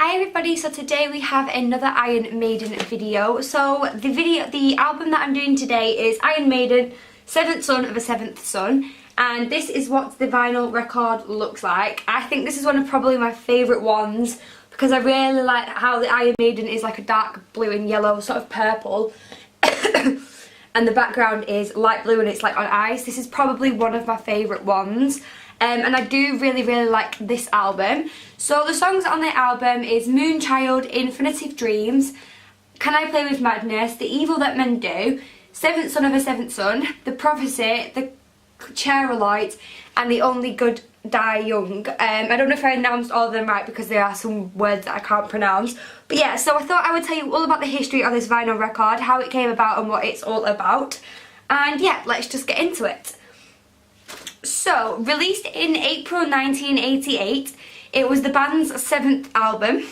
Hi everybody, so today we have another Iron Maiden video. So the album that I'm doing today is Iron Maiden, Seventh Son of a Seventh Son, and this is what the vinyl record looks like. I think this is one of probably my favourite ones because I really like how the Iron Maiden is like a dark blue and yellow, sort of purple, and the background is light blue and it's like on ice. This is probably one of my favourite ones. And I do really like this album. So the songs on the album is Moonchild, Infinitive Dreams, Can I Play With Madness, The Evil That Men Do, Seventh Son of a Seventh Son, The Prophecy, The Charolite, and The Only Good Die Young. I don't know if I announced all of them right because there are some words that I can't pronounce. But yeah, so I thought I would tell you all about the history of this vinyl record, how it came about and what it's all about. And yeah, let's just get into it. So, released in April 1988, it was the band's 7th album.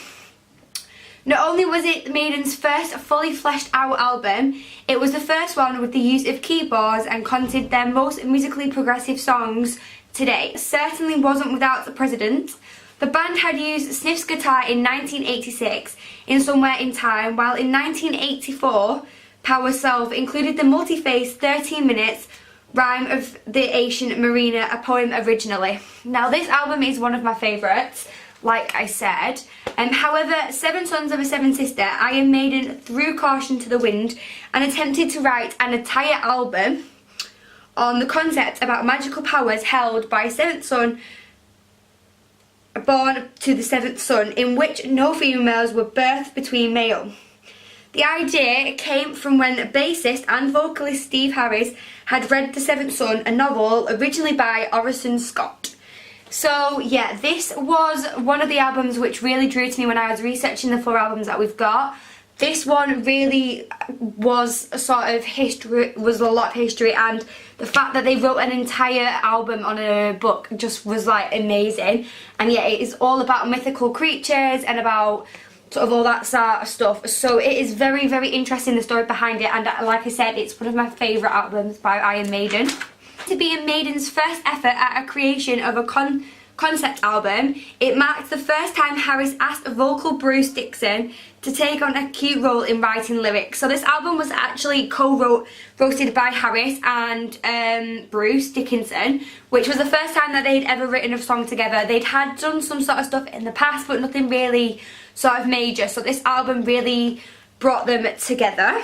Not only was it Maiden's first fully fleshed out album, it was the first one with the use of keyboards and contained their most musically progressive songs to date. Certainly wasn't without the precedent. The band had used Sniff's guitar in 1986 in Somewhere in Time, while in 1984, Power Solve included the multi-phase 13 minutes Rhyme of the Ancient Marina, a poem originally. Now this album is one of my favourites, like I said. However, Seven Sons of a Seven Sister, Iron Maiden threw caution to the wind and attempted to write an entire album on the concept about magical powers held by a seventh son born to the seventh son, in which no females were birthed between male. The idea came from when bassist and vocalist Steve Harris had read The Seventh Son, a novel originally by Orson Scott. So yeah, this was one of the albums which really drew to me when I was researching the 4 albums that we've got. This one really was a sort of history, was a lot of history, and the fact that they wrote an entire album on a book just was like amazing. And yeah, it is all about mythical creatures and about sort of all that sort of stuff. So it is very interesting, the story behind it, and like I said, it's one of my favourite albums by Iron Maiden. To be a Maiden's first effort at a creation of a concept album, it marked the first time Harris asked vocal Bruce Dickinson to take on a key role in writing lyrics. So this album was actually co-wrote by Harris and Bruce Dickinson, which was the first time that they'd ever written a song together. They'd had done some sort of stuff in the past, but nothing really sort of major, so this album really brought them together.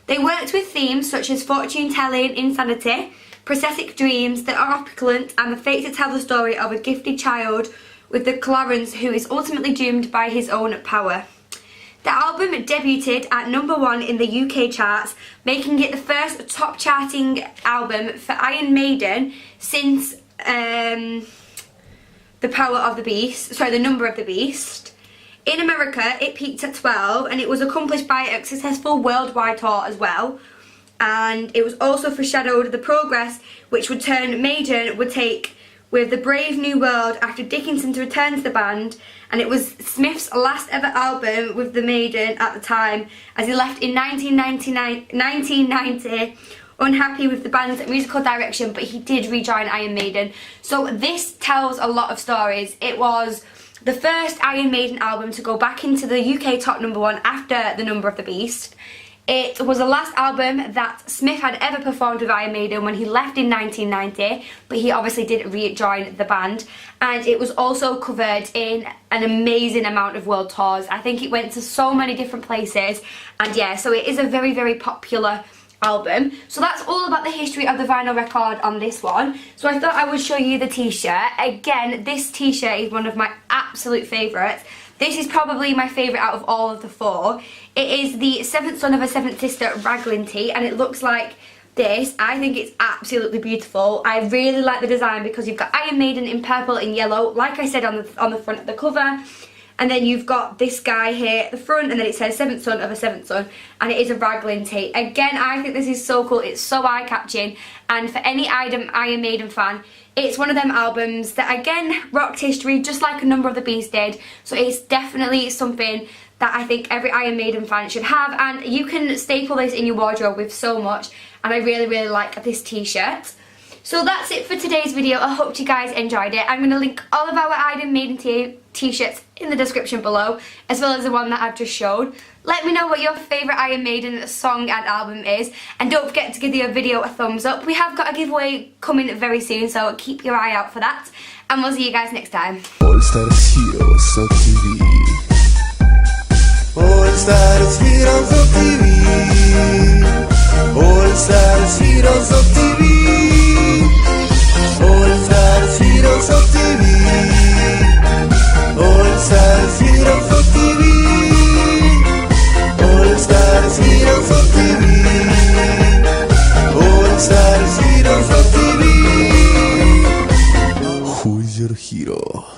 They worked with themes such as fortune telling, insanity, prosthetic dreams, the opulent, and the fate to tell the story of a gifted child with the Clarence who is ultimately doomed by his own power. The album debuted at #1 in the UK charts, making it the first top charting album for Iron Maiden since The Number of the Beast. In America, it peaked at 12, and it was accomplished by a successful worldwide tour as well. And it was also foreshadowed the progress which Maiden would take with the Brave New World after Dickinson returned to the band, and it was Smith's last ever album with the Maiden at the time, as he left in 1990. Unhappy with the band's musical direction, but he did rejoin Iron Maiden. So this tells a lot of stories. It was the first Iron Maiden album to go back into the UK top #1 after The Number of the Beast. It was the last album that Smith had ever performed with Iron Maiden when he left in 1990, but he obviously did rejoin the band. And it was also covered in an amazing amount of world tours. I think it went to so many different places, and yeah, so it is a very popular album. So that's all about the history of the vinyl record on this one. So I thought I would show you the t-shirt. Again, this t-shirt is one of my absolute favourites. This is probably my favourite out of all of the 4. It is the Seventh Son of a Seventh Sister raglan tee, and it looks like this. I think it's absolutely beautiful. I really like the design because you've got Iron Maiden in purple and yellow, like I said on the front of the cover. And then you've got this guy here at the front, and then it says Seventh Son of a Seventh Son, and it is a raglan tee. Again, I think this is so cool. It's so eye-catching, and for any Iron Maiden fan, it's one of them albums that, again, rocked history just like A Number of the Beast did. So it's definitely something that I think every Iron Maiden fan should have, and you can staple this in your wardrobe with so much, and I really like this t-shirt. So that's it for today's video. I hope you guys enjoyed it. I'm going to link all of our Iron Maiden t-shirts in the description below, as well as the one that I've just showed. Let me know what your favourite Iron Maiden song and album is, and don't forget to give the video a thumbs up. We have got a giveaway coming very soon, so keep your eye out for that, and we'll see you guys next time. All Stars Heroes of TV. All Stars Heroes of TV. All Stars Heroes of TV. All Stars Heroes of TV. All Stars Heroes of TV. All Stars Heroes of TV. All Stars Heroes of TV. Who is your hero?